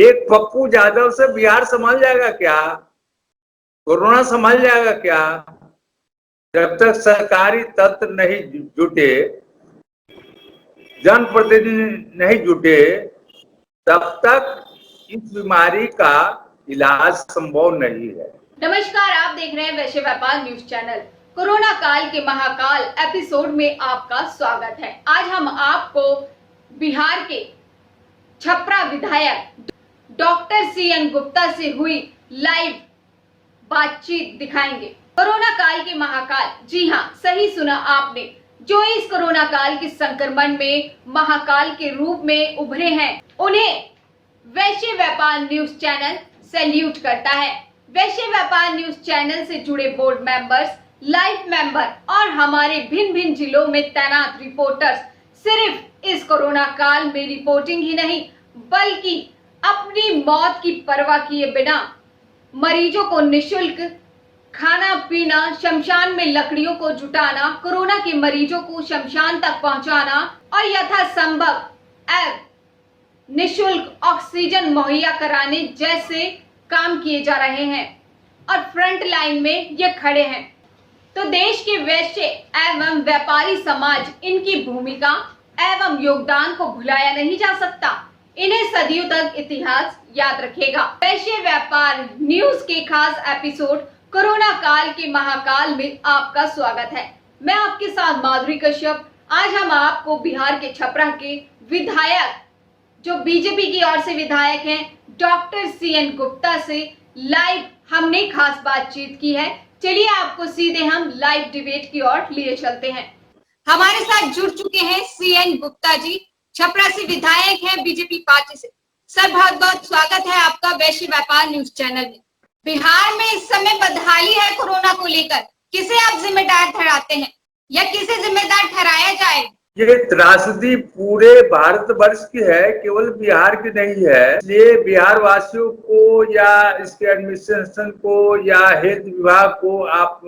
एक पप्पू यादव से बिहार संभल जाएगा क्या? कोरोना संभल जाएगा क्या? जब तक सरकारी तंत्र नहीं जुटे, जनप्रतिनिधि नहीं जुटे, तब तक इस बीमारी का इलाज संभव नहीं है। नमस्कार, आप देख रहे हैं वैश्य व्यापार न्यूज चैनल। कोरोना काल के महाकाल एपिसोड में आपका स्वागत है। आज हम आपको बिहार के छपरा विधायक डॉक्टर सीएन गुप्ता से हुई लाइव बातचीत दिखाएंगे। कोरोना काल के महाकाल, जी हाँ, सही सुना आपने, जो इस कोरोना काल के संक्रमण में महाकाल के रूप में उभरे हैं, उन्हें वैश्य व्यापार न्यूज चैनल सैल्यूट करता है। वैश्य व्यापार न्यूज चैनल से जुड़े बोर्ड मेंबर्स, लाइव मेंबर और हमारे भिन्न भिन्न जिलों में तैनात रिपोर्टर्स सिर्फ इस कोरोना काल में रिपोर्टिंग ही नहीं, बल्कि अपनी मौत की परवाह किए बिना मरीजों को निशुल्क खाना पीना, शमशान में लकड़ियों को जुटाना, कोरोना के मरीजों को शमशान तक पहुंचाना और यथासंभव निशुल्क ऑक्सीजन मुहैया कराने जैसे काम किए जा रहे हैं और फ्रंट लाइन में ये खड़े हैं। तो देश के वैश्य एवं व्यापारी समाज इनकी भूमिका एवं योगदान को भुलाया नहीं जा सकता। इन्हें सदियों तक इतिहास याद रखेगा। वैश्य व्यापार न्यूज के खास एपिसोड कोरोना काल के महाकाल में आपका स्वागत है। मैं आपके साथ माधुरी कश्यप। आज हम आपको बिहार के छपरा के विधायक, जो बीजेपी की ओर से विधायक हैं, डॉक्टर सीएन गुप्ता से लाइव हमने खास बातचीत की है। चलिए आपको सीधे हम लाइव डिबेट की ओर लिए चलते हैं। हमारे साथ जुड़ चुके हैं सीएन गुप्ता जी, छपरा से विधायक हैं बीजेपी पार्टी से। सर, बहुत बहुत स्वागत है आपका वैश्य व्यापार न्यूज चैनल में। बिहार में इस समय बदहाली है कोरोना को लेकर, किसे आप जिम्मेदार ठहराते हैं या किसे जिम्मेदार ठहराया जाए? ये त्रासदी पूरे भारतवर्ष की है, केवल बिहार की नहीं है। इसलिए बिहार वासियों को या इसके एडमिनिस्ट्रेशन को या हेल्थ विभाग को आप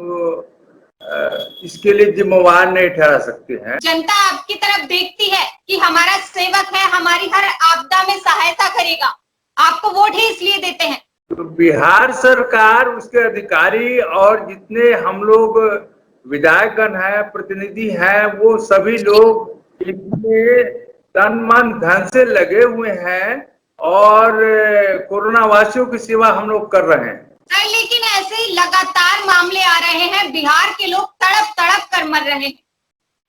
इसके लिए जिम्मेवार नहीं ठहरा सकते हैं। जनता आपकी तरफ देखती है कि हमारा सेवक है, हमारी हर आपदा में सहायता करेगा, आपको वोट ही इसलिए देते हैं। तो बिहार सरकार, उसके अधिकारी और जितने हम लोग विधायकगण है, प्रतिनिधि हैं, वो सभी लोग इसमें तन मन धन से लगे हुए हैं और कोरोना वासियों की सेवा हम लोग कर रहे हैं। सर, लेकिन ऐसे ही लगातार मामले आ रहे हैं, बिहार के लोग तड़प तड़प कर मर रहे हैं,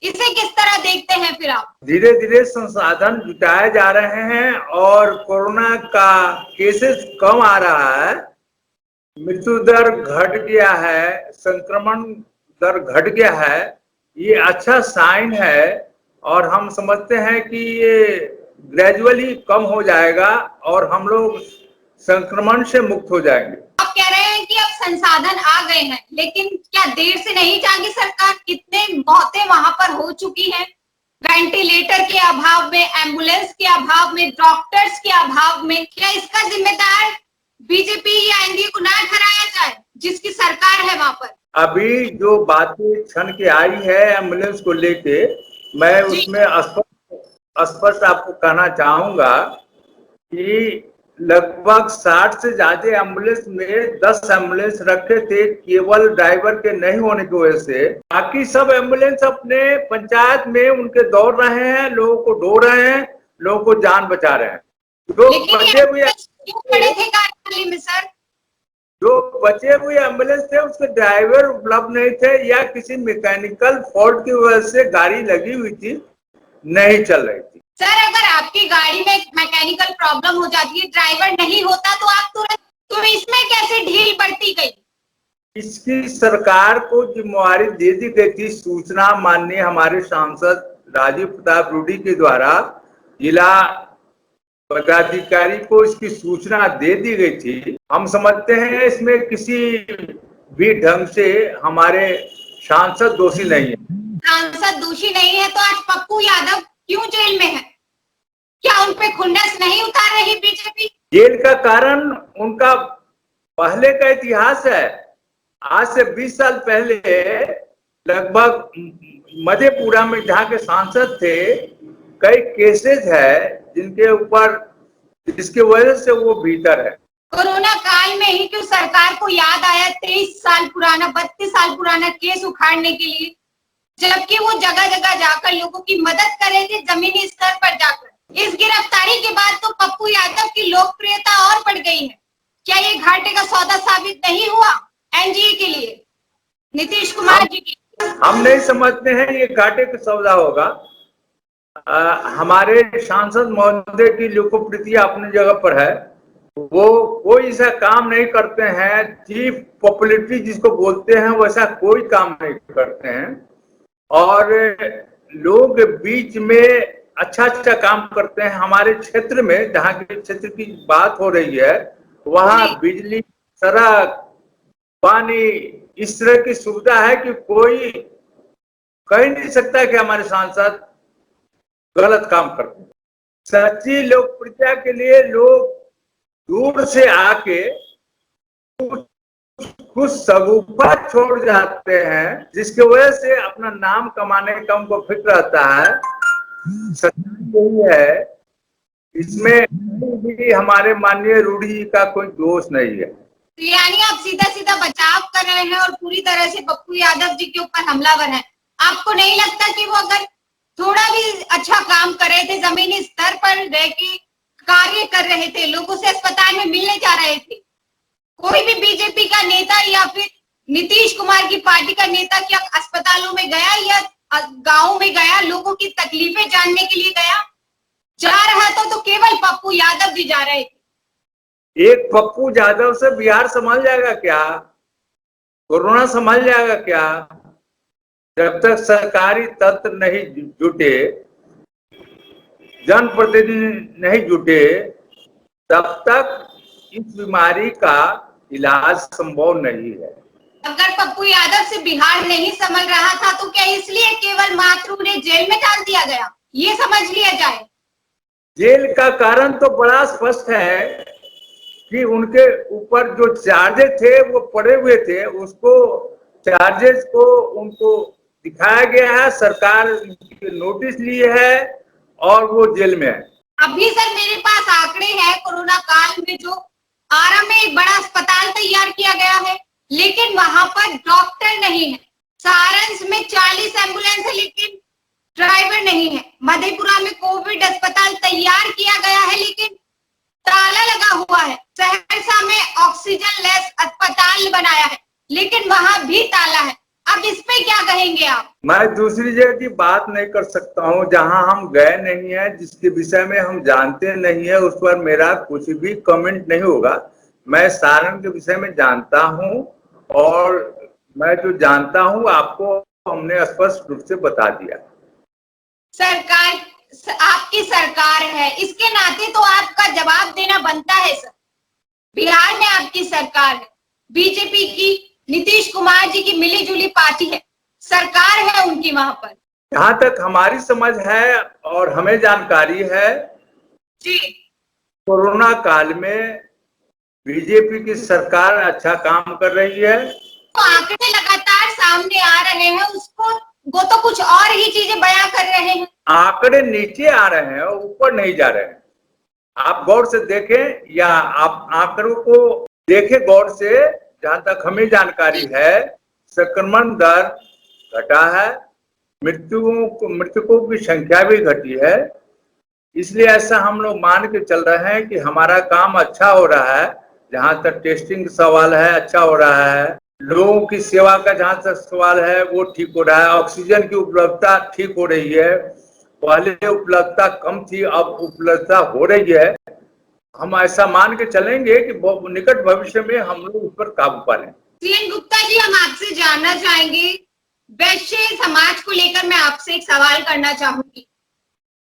इसे किस तरह देखते हैं फिर आप? धीरे धीरे संसाधन जुटाए जा रहे हैं और कोरोना का केसेस कम आ रहा है, मृत्यु दर घट गया है, संक्रमण दर घट गया है। ये अच्छा साइन है और हम समझते हैं कि ये ग्रेजुअली कम हो जाएगा और हम लोग संक्रमण से मुक्त हो जाएंगे। आप कह रहे हैं कि अब संसाधन आ गए हैं, लेकिन क्या देर से नहीं जाएगी सरकार? कितने मौतें वहां पर हो चुकी हैं, वेंटिलेटर के अभाव में, एम्बुलेंस के अभाव में, डॉक्टर्स के अभाव में। क्या इसका जिम्मेदार बीजेपी या एनडीए को ना ठहराया जाए, जिसकी सरकार है वहां पर? अभी जो बातें छन के आई है एम्बुलेंस को लेके, मैं उसमें स्पष्ट आपको कहना चाहूंगा कि लगभग 60 से ज्यादा एम्बुलेंस में 10 एम्बुलेंस रखे थे, केवल ड्राइवर के नहीं होने की वजह से। बाकी सब एम्बुलेंस अपने पंचायत में उनके दौड़ रहे हैं, लोगों को ढो रहे हैं, लोगों को जान बचा रहे हैं। जो बचे हुए एम्बुलेंस थे उसके ड्राइवर उपलब्ध नहीं थे या किसी मैकेनिकल फॉल्ट की वजह से गाड़ी लगी हुई थी, नहीं चल रही थी। सर, अगर आपकी गाड़ी में मैकेनिकल प्रॉब्लम हो जाती है, ड्राइवर नहीं होता, तो आप तुरंत इसमें कैसे ढील बरती गई? इसकी सरकार को जिम्मेवारी दे दी गई थी। सूचना माननीय हमारे सांसद राजीव प्रताप रूडी के द्वारा जिला पदाधिकारी को इसकी सूचना दे दी गई थी। हम समझते हैं इसमें किसी भी ढंग से हमारे सांसद दोषी नहीं है। सांसद दोषी नहीं है तो आज पप्पू यादव क्यों जेल में है? क्या उन पे खुन्नस नहीं उतार रही बीजेपी? जेल का कारण उनका पहले का इतिहास है। आज से 20 साल पहले लगभग मधेपुरा में जहाँ के सांसद थे, कई केसेस है जिनके ऊपर जिसकी वजह से वो भीतर है। कोरोना काल में ही क्यों सरकार को याद आया 32 साल पुराना केस उखाड़ने के लिए, जबकि वो जगह जगह जाकर लोगों की मदद कर रहे थे जमीनी स्तर पर जाकर। इस गिरफ्तारी के बाद तो पप्पू यादव की लोकप्रियता और बढ़ गई है। क्या ये घाटे का सौदा साबित नहीं हुआ एनजीए के लिए, नीतीश कुमार जी की? हम नहीं समझते हैं ये घाटे का सौदा होगा। हमारे सांसद महोदय की लोकप्रियता अपनी जगह पर है। वो कोई ऐसा काम नहीं करते हैं, चीफ पॉपुलरिटी जिसको बोलते हैं वैसा कोई काम नहीं करते हैं, और लोग बीच में अच्छा अच्छा काम करते हैं। हमारे क्षेत्र में, जहाँ के क्षेत्र की बात हो रही है, वहाँ बिजली, सड़क, पानी, इस तरह की सुविधा है कि कोई कह नहीं सकता कि हमारे सांसद गलत काम करते हैं। सच्ची लोकप्रियता के लिए लोग दूर से आके कुछ सगुफा छोड़ जाते हैं, जिसकी वजह से अपना नाम कमाने का उनको फिक्र रहता है। सच्चाई यही है, इसमें भी हमारे माननीय रूडी जी का कोई दोष नहीं है। यानी आप सीधा सीधा बचाव कर रहे हैं और पूरी तरह से पप्पू यादव जी के ऊपर हमलावर हैं। आपको नहीं लगता कि वो अगर थोड़ा भी अच्छा काम कर रहे थे, जमीनी स्तर पर रह के कार्य कर रहे थे, लोगों से अस्पताल में मिलने जा रहे थे, कोई भी बीजेपी का नेता या फिर नीतीश कुमार की पार्टी का नेता क्या अस्पतालों में गया या गाँव में गया, लोगों की तकलीफें जानने के लिए गया? जा रहा था तो केवल पप्पू यादव जी जा रहे थे। एक पप्पू यादव से बिहार संभल जाएगा क्या? कोरोना संभल जाएगा क्या? जब तक सरकारी तंत्र नहीं जुटे, जनप्रतिनिधि नहीं जुटे, तब तक इस बीमारी का इलाज संभव नहीं है। अगर पप्पू यादव से बिहार नहीं संभल रहा था तो क्या इसलिए केवल मात्र उन्हें जेल में डाल दिया गया, ये समझ लिया जाए? जेल का कारण तो बड़ा स्पष्ट है कि उनके ऊपर जो चार्जेस थे वो पड़े हुए थे, उसको चार्जेस को उनको दिखाया गया है, सरकार नोटिस ली है और वो जेल में है। अभी सर मेरे पास आंकड़े हैं, कोरोना काल में जो आरा में एक बड़ा अस्पताल तैयार किया गया है, लेकिन वहां पर डॉक्टर नहीं है। सारंस में 40 एम्बुलेंस है लेकिन ड्राइवर नहीं है। मधेपुरा में कोविड अस्पताल तैयार किया गया है लेकिन ताला लगा हुआ है। सहरसा में ऑक्सीजन लेस अस्पताल बनाया है लेकिन वहां भी ताला है। अब इस पे क्या कहेंगे आप? मैं दूसरी जगह की बात नहीं कर सकता हूँ जहां हम गए नहीं है, जिसके विषय में हम जानते नहीं है, उस पर मेरा कुछ भी कमेंट नहीं होगा। मैं सारण के विषय में जानता हूँ और मैं जो जानता हूँ आपको हमने स्पष्ट रूप से बता दिया। सरकार आपकी सरकार है, इसके नाते तो आपका जवाब देना बनता है सर। बिहार में आपकी सरकार है, बीजेपी की नीतीश कुमार जी की मिली जुली पार्टी है, सरकार है उनकी वहां पर। जहां तक हमारी समझ है और हमें जानकारी है जी, कोरोना काल में बीजेपी की सरकार अच्छा काम कर रही है। तो आंकड़े लगातार सामने आ रहे हैं, उसको वो तो कुछ और ही चीजें बयां कर रहे हैं। आंकड़े नीचे आ रहे हैं, ऊपर नहीं जा रहे हैं। आप गौर से देखें या आप आंकड़ों को देखें गौर से। जहां तक हमें जानकारी है संक्रमण दर घटा है, मृतकों की संख्या भी घटी है। इसलिए ऐसा हम लोग मान के चल रहे हैं कि हमारा काम अच्छा हो रहा है। जहां तक टेस्टिंग का सवाल है अच्छा हो रहा है, लोगों की सेवा का जहां तक सवाल है वो ठीक हो रहा है, ऑक्सीजन की उपलब्धता ठीक हो रही है। पहले उपलब्धता कम थी, अब उपलब्धता हो रही है। हम ऐसा मान के चलेंगे कि निकट भविष्य में हम लोग उस पर काबू पा लें। सीएन गुप्ता जी, हम आपसे जानना चाहेंगे, वैश्य समाज को लेकर मैं आपसे एक सवाल करना चाहूंगी।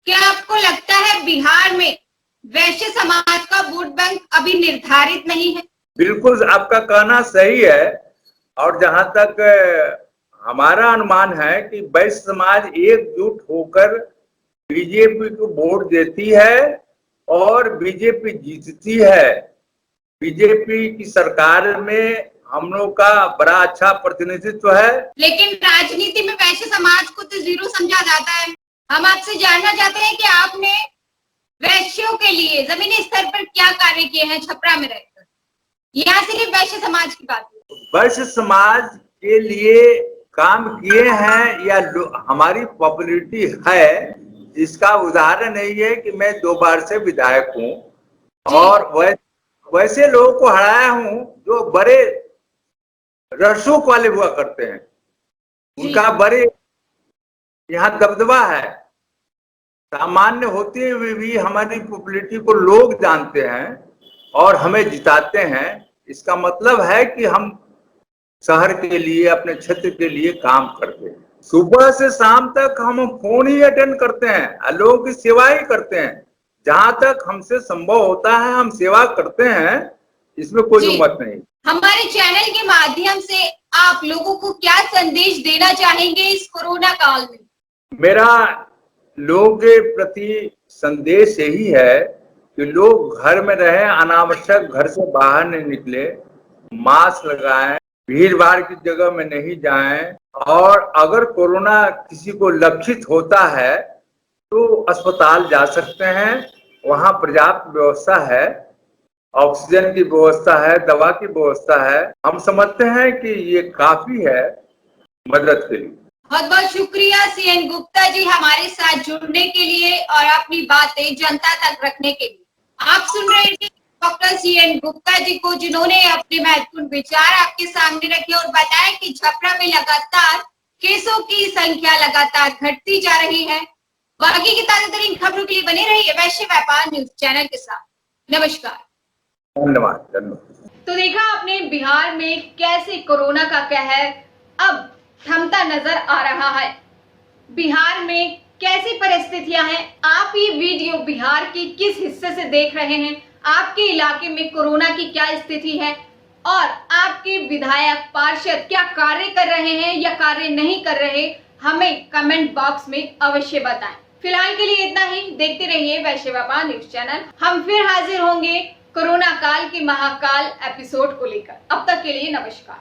क्या आपको लगता है बिहार में वैश्य समाज का वोट बैंक अभी निर्धारित नहीं है? बिल्कुल, आपका कहना सही है। और जहां तक हमारा अनुमान है कि वैश्य समाज एकजुट होकर बीजेपी को वोट देती है और बीजेपी जीतती है। बीजेपी की सरकार में हम लोग का बड़ा अच्छा प्रतिनिधित्व है। लेकिन राजनीति में वैश्य समाज को तो जीरो समझा जाता है। हम आपसे जानना चाहते हैं कि आपने वैश्यों के लिए जमीनी स्तर पर क्या कार्य किए हैं छपरा में रहकर? यहाँ सिर्फ वैश्य समाज की बात है। वैश्य समाज के लिए काम किए हैं या हमारी पॉपुलरिटी है, इसका उदाहरण यही है कि मैं 2 बार से विधायक हूँ और वैसे लोगों को हराया हूँ जो बड़े रसूख वाले हुआ करते हैं, उनका बड़े यहाँ दबदबा है। सामान्य होते हुए भी हमारी पॉपुलरिटी को लोग जानते हैं और हमें जिताते हैं। इसका मतलब है कि हम शहर के लिए, अपने क्षेत्र के लिए काम करते हैं। सुबह से शाम तक हम फोन ही अटेंड करते हैं, लोगों की सेवा ही करते हैं। जहां तक हमसे संभव होता है हम सेवा करते हैं, इसमें कोई दुमत नहीं। हमारे चैनल के माध्यम से आप लोगों को क्या संदेश देना चाहेंगे इस कोरोना काल में? मेरा लोगों के प्रति संदेश यही है कि लोग घर में रहें, अनावश्यक घर से बाहर नहीं निकले, मास्क लगाएं, भीड़ भाड़ की जगह में नहीं जाएं, और अगर कोरोना किसी को लक्षित होता है तो अस्पताल जा सकते हैं। वहां पर्याप्त व्यवस्था है, ऑक्सीजन की व्यवस्था है, दवा की व्यवस्था है। हम समझते हैं कि ये काफी है मदद के लिए। बहुत बहुत शुक्रिया सीएन गुप्ता जी हमारे साथ जुड़ने के लिए और अपनी बातें जनता तक रखने के लिए। आप सुन रहे थे डॉक्टर सीएन गुप्ता जी को, जिन्होंने अपने महत्वपूर्ण विचार आपके सामने रखे और बताया कि छपरा में लगातार केसों की संख्या लगातार घटती जा रही है। बाकी की ताजा तरीन खबरों के लिए बने रहिए वैश्य व्यापार न्यूज चैनल के साथ। नमस्कार। धन्यवाद। तो देखा आपने बिहार में कैसे कोरोना का कहर अब थमता नजर आ रहा है। बिहार में कैसी परिस्थितियां हैं, आप ये वीडियो बिहार के किस हिस्से से देख रहे हैं, आपके इलाके में कोरोना की क्या स्थिति है और आपके विधायक पार्षद क्या कार्य कर रहे हैं या कार्य नहीं कर रहे, हमें कमेंट बॉक्स में अवश्य बताएं। फिलहाल के लिए इतना ही। देखते रहिए वैश्य व्यापार न्यूज चैनल। हम फिर हाजिर होंगे कोरोना काल के महाकाल एपिसोड को लेकर। अब तक के लिए नमस्कार।